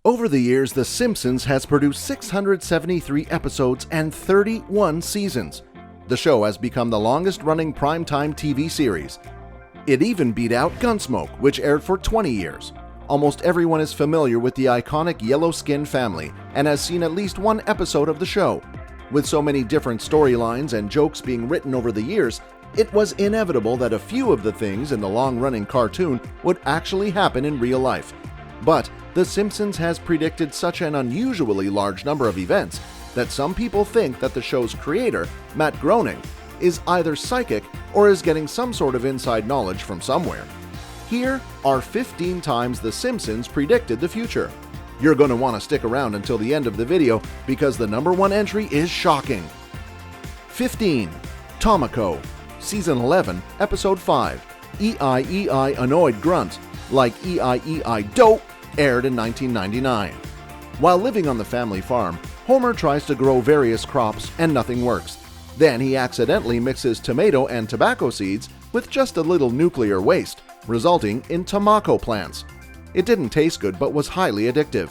Over the years, The Simpsons has produced 673 episodes and 31 seasons. The show has become the longest-running primetime TV series. It even beat out Gunsmoke, which aired for 20 years. Almost everyone is familiar with the iconic yellow-skinned family and has seen at least one episode of the show. With so many different storylines and jokes being written over the years, it was inevitable that a few of the things in the long-running cartoon would actually happen in real life. But The Simpsons has predicted such an unusually large number of events that some people think that the show's creator, Matt Groening, is either psychic or is getting some sort of inside knowledge from somewhere. Here are 15 times The Simpsons predicted the future. You're going to want to stick around until the end of the video because the number one entry is shocking. 15. Tomoko, Season 11, Episode 5, E-I-E-I Annoyed Grunt, like E-I-E-I Dope, aired in 1999. While living on the family farm, Homer tries to grow various crops and nothing works. Then he accidentally mixes tomato and tobacco seeds with just a little nuclear waste, resulting in tomako plants. It didn't taste good but was highly addictive.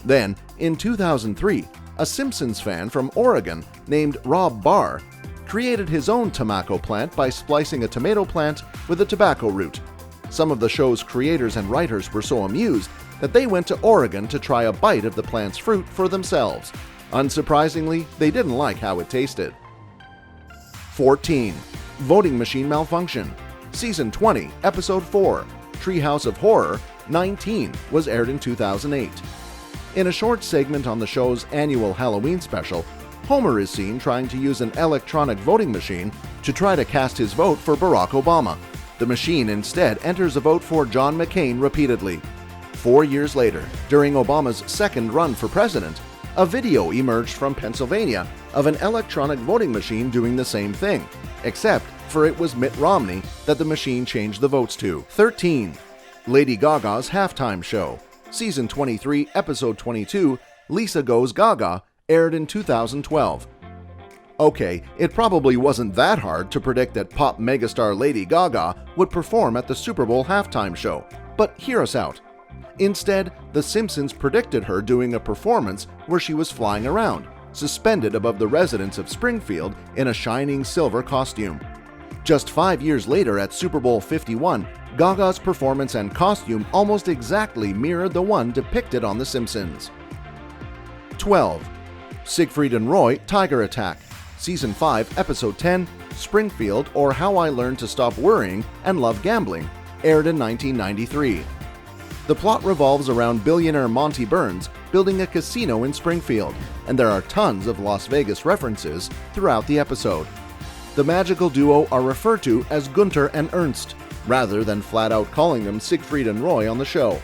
Then, in 2003, a Simpsons fan from Oregon named Rob Barr created his own tomako plant by splicing a tomato plant with a tobacco root. Some of the show's creators and writers were so amused that they went to Oregon to try a bite of the plant's fruit for themselves. Unsurprisingly, they didn't like how it tasted. 14. Voting Machine Malfunction, Season 20, Episode 4, Treehouse of Horror, 19, was aired in 2008. In a short segment on the show's annual Halloween special, Homer is seen trying to use an electronic voting machine to try to cast his vote for Barack Obama. The machine instead enters a vote for John McCain repeatedly. 4 years later, during Obama's second run for president, a video emerged from Pennsylvania of an electronic voting machine doing the same thing, except for it was Mitt Romney that the machine changed the votes to. 13. Lady Gaga's Halftime Show, Season 23, Episode 22, Lisa Goes Gaga, aired in 2012. Okay, it probably wasn't that hard to predict that pop megastar Lady Gaga would perform at the Super Bowl halftime show, but hear us out. Instead, The Simpsons predicted her doing a performance where she was flying around, suspended above the residents of Springfield in a shining silver costume. Just 5 years later at Super Bowl 51, Gaga's performance and costume almost exactly mirrored the one depicted on The Simpsons. 12. Siegfried and Roy Tiger Attack, Season 5, Episode 10, Springfield, or How I Learned to Stop Worrying and Love Gambling, aired in 1993. The plot revolves around billionaire Monty Burns building a casino in Springfield, and there are tons of Las Vegas references throughout the episode. The magical duo are referred to as Gunter and Ernst, rather than flat out calling them Siegfried and Roy on the show.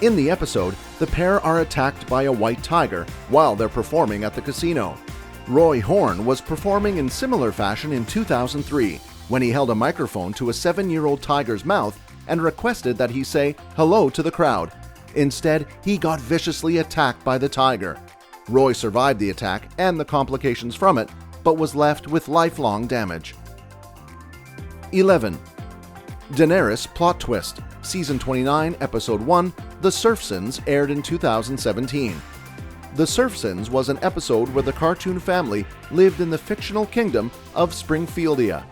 In the episode, the pair are attacked by a white tiger while they're performing at the casino. Roy Horn was performing in similar fashion in 2003 when he held a microphone to a 7-year-old tiger's mouth and requested that he say hello to the crowd. Instead, he got viciously attacked by the tiger. Roy survived the attack and the complications from it, but was left with lifelong damage. 11. Daenerys Plot Twist, Season 29, Episode 1, The Surfsons, aired in 2017. The Surfsons was an episode where the cartoon family lived in the fictional kingdom of Springfieldia.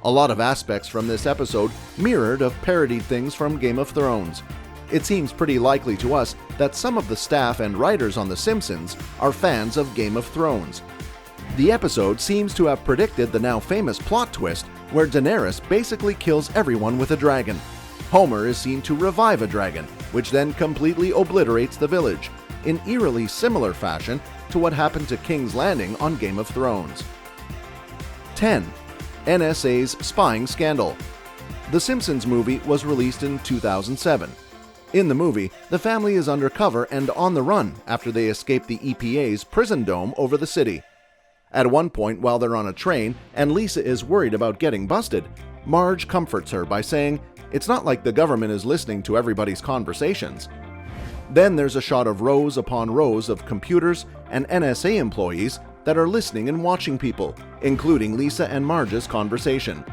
A lot of aspects from this episode mirrored of parodied things from Game of Thrones. It seems pretty likely to us that some of the staff and writers on The Simpsons are fans of Game of Thrones. The episode seems to have predicted the now famous plot twist where Daenerys basically kills everyone with a dragon. Homer is seen to revive a dragon, which then completely obliterates the village, in eerily similar fashion to what happened to King's Landing on Game of Thrones. 10. NSA's Spying Scandal. The Simpsons movie was released in 2007. In the movie, the family is undercover and on the run after they escape the EPA's prison dome over the city. At one point while they're on a train and Lisa is worried about getting busted, Marge comforts her by saying, "It's not like the government is listening to everybody's conversations." Then there's a shot of rows upon rows of computers and NSA employees that are listening and watching people, including Lisa and Marge's conversation.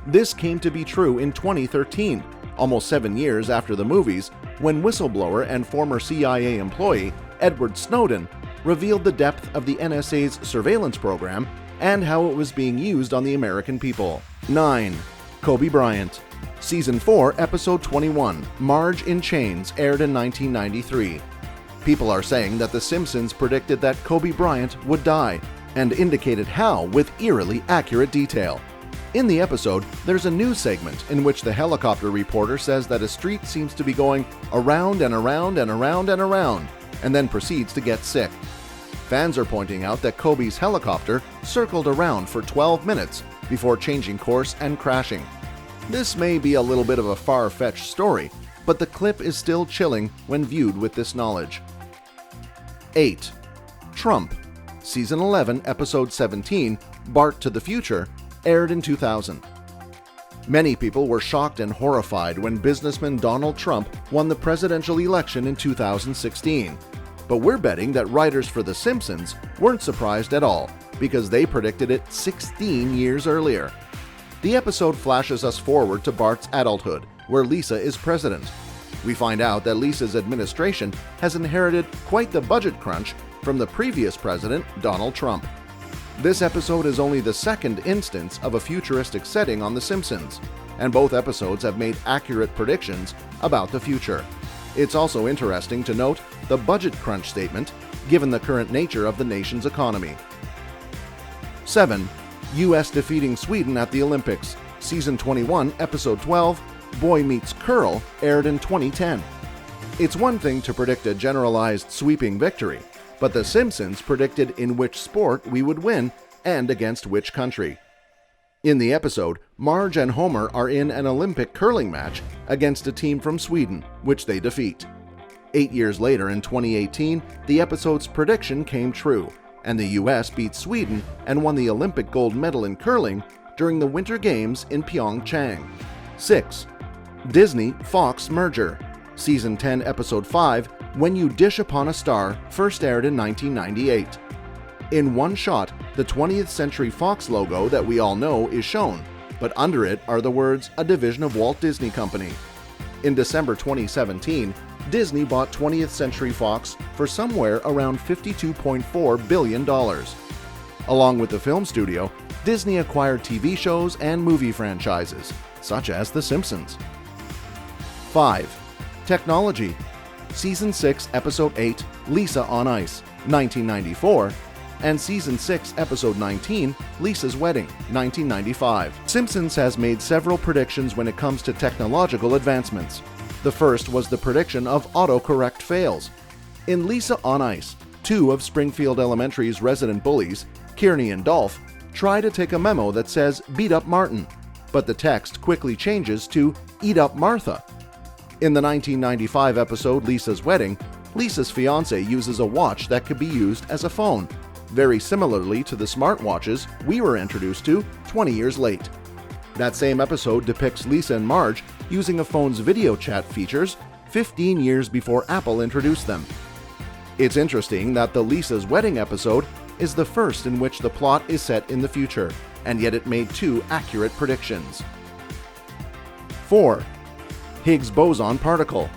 This came to be true in 2013, almost 7 years after the movies, when whistleblower and former CIA employee Edward Snowden revealed the depth of the NSA's surveillance program and how it was being used on the American people. 9. Kobe Bryant. Season 4, Episode 21, Marge in Chains, aired in 1993. People are saying that The Simpsons predicted that Kobe Bryant would die, and indicated how with eerily accurate detail. In the episode, there's a news segment in which the helicopter reporter says that a street seems to be going around and around and around and around, and then proceeds to get sick. Fans are pointing out that Kobe's helicopter circled around for 12 minutes before changing course and crashing. This may be a little bit of a far-fetched story, but the clip is still chilling when viewed with this knowledge. 8. Trump. Season 11, Episode 17, Bart to the Future, aired in 2000. Many people were shocked and horrified when businessman Donald Trump won the presidential election in 2016. But we're betting that writers for The Simpsons weren't surprised at all, because they predicted it 16 years earlier. The episode flashes us forward to Bart's adulthood, where Lisa is president. We find out that Lisa's administration has inherited quite the budget crunch from the previous president, Donald Trump. This episode is only the second instance of a futuristic setting on The Simpsons, and both episodes have made accurate predictions about the future. It's also interesting to note the budget crunch statement, given the current nature of the nation's economy. 7. U.S. defeating Sweden at the Olympics. Season 21, Episode 12, Boy Meets Curl, aired in 2010. It's one thing to predict a generalized sweeping victory, but The Simpsons predicted in which sport we would win and against which country. In the episode, Marge and Homer are in an Olympic curling match against a team from Sweden, which they defeat. 8 years later, in 2018, the episode's prediction came true, and the U.S. beat Sweden and won the Olympic gold medal in curling during the Winter Games in Pyeongchang. 6. Disney-Fox merger. Season 10, Episode 5, When You Dish Upon a Star, first aired in 1998. In one shot, the 20th Century Fox logo that we all know is shown, but under it are the words, "A division of Walt Disney Company." In December 2017, Disney bought 20th Century Fox for somewhere around $52.4 billion. Along with the film studio, Disney acquired TV shows and movie franchises, such as The Simpsons. 5. Technology. Season 6, Episode 8, Lisa on Ice, 1994, and Season 6, Episode 19, Lisa's Wedding, 1995. Simpsons has made several predictions when it comes to technological advancements. The first was the prediction of autocorrect fails. In Lisa on Ice, two of Springfield Elementary's resident bullies, Kearney and Dolph, try to take a memo that says, "Beat up Martin," but the text quickly changes to, "Eat up Martha." In the 1995 episode Lisa's Wedding, Lisa's fiancé uses a watch that could be used as a phone, very similarly to the smartwatches we were introduced to 20 years late. That same episode depicts Lisa and Marge using a phone's video chat features 15 years before Apple introduced them. It's interesting that the Lisa's Wedding episode is the first in which the plot is set in the future, and yet it made two accurate predictions. 4. Higgs boson particle.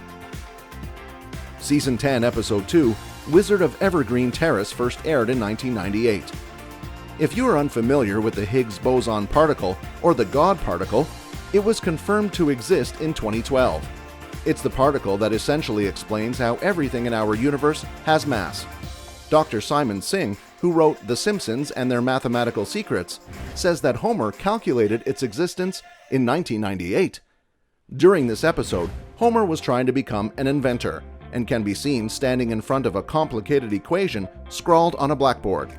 Season 10, Episode 2, Wizard of Evergreen Terrace, first aired in 1998. If you are unfamiliar with the Higgs boson particle, or the God particle, it was confirmed to exist in 2012. It's the particle that essentially explains how everything in our universe has mass. Dr. Simon Singh, who wrote The Simpsons and Their Mathematical Secrets, says that Homer calculated its existence in 1998. During this episode, Homer was trying to become an inventor, and can be seen standing in front of a complicated equation scrawled on a blackboard.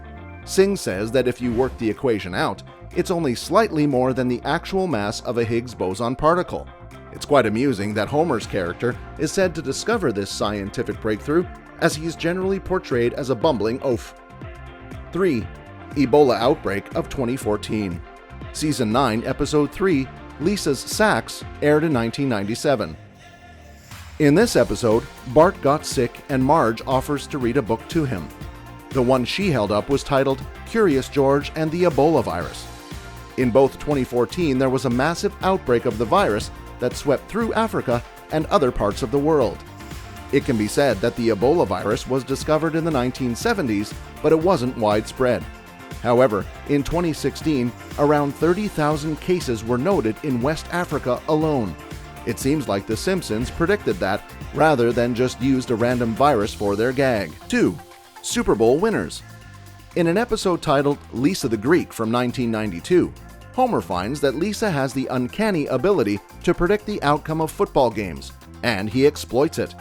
Singh says that if you work the equation out, it's only slightly more than the actual mass of a Higgs boson particle. It's quite amusing that Homer's character is said to discover this scientific breakthrough, as he is generally portrayed as a bumbling oaf. 3. Ebola outbreak of 2014. Season 9, Episode 3, Lisa's Sax, aired in 1997. In this episode, Bart got sick and Marge offers to read a book to him. The one she held up was titled Curious George and the Ebola Virus. In both 2014, there was a massive outbreak of the virus that swept through Africa and other parts of the world. It can be said that the Ebola virus was discovered in the 1970s, but it wasn't widespread. However, in 2016, around 30,000 cases were noted in West Africa alone. It seems like The Simpsons predicted that, rather than just used a random virus for their gag. 2. Super Bowl winners. In an episode titled Lisa the Greek from 1992, Homer finds that Lisa has the uncanny ability to predict the outcome of football games, and he exploits it.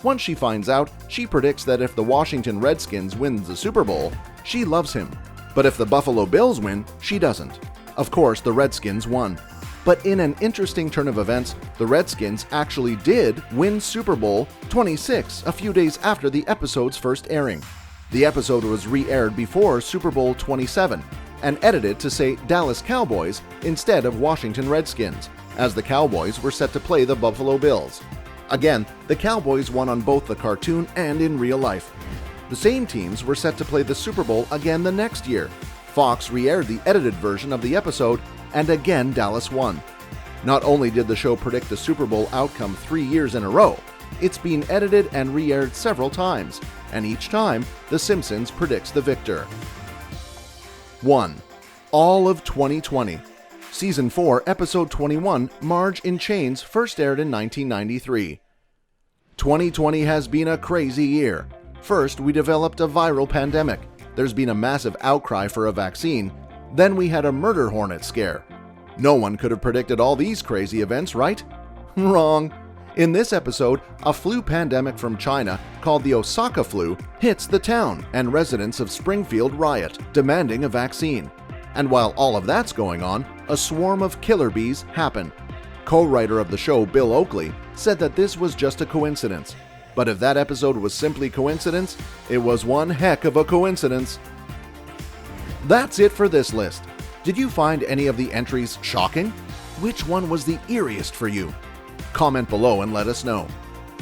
Once she finds out, she predicts that if the Washington Redskins wins the Super Bowl, she loves him. But if the Buffalo Bills win, she doesn't. Of course, the Redskins won. But in an interesting turn of events, the Redskins actually did win Super Bowl 26 a few days after the episode's first airing. The episode was re-aired before Super Bowl 27 and edited to say Dallas Cowboys instead of Washington Redskins, as the Cowboys were set to play the Buffalo Bills. Again, the Cowboys won on both the cartoon and in real life. The same teams were set to play the Super Bowl again the next year. Fox re-aired the edited version of the episode, and again Dallas won. Not only did the show predict the Super Bowl outcome 3 years in a row, it's been edited and re-aired several times, and each time, The Simpsons predicts the victor. 1. All of 2020. Season 4, Episode 21, Marge in Chains, first aired in 1993. 2020 has been a crazy year. First, we developed a viral pandemic. There's been a massive outcry for a vaccine. Then we had a murder hornet scare. No one could have predicted all these crazy events, right? Wrong. In this episode, a flu pandemic from China called the Osaka flu hits the town, and residents of Springfield riot, demanding a vaccine. And while all of that's going on, a swarm of killer bees happen. Co-writer of the show, Bill Oakley, said that this was just a coincidence. But if that episode was simply coincidence, it was one heck of a coincidence. That's it for this list. Did you find any of the entries shocking? Which one was the eeriest for you? Comment below and let us know.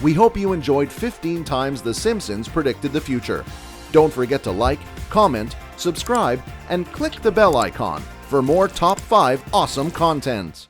We hope you enjoyed 15 times The Simpsons predicted the future. Don't forget to like, comment, subscribe, and click the bell icon for more top 5 awesome content.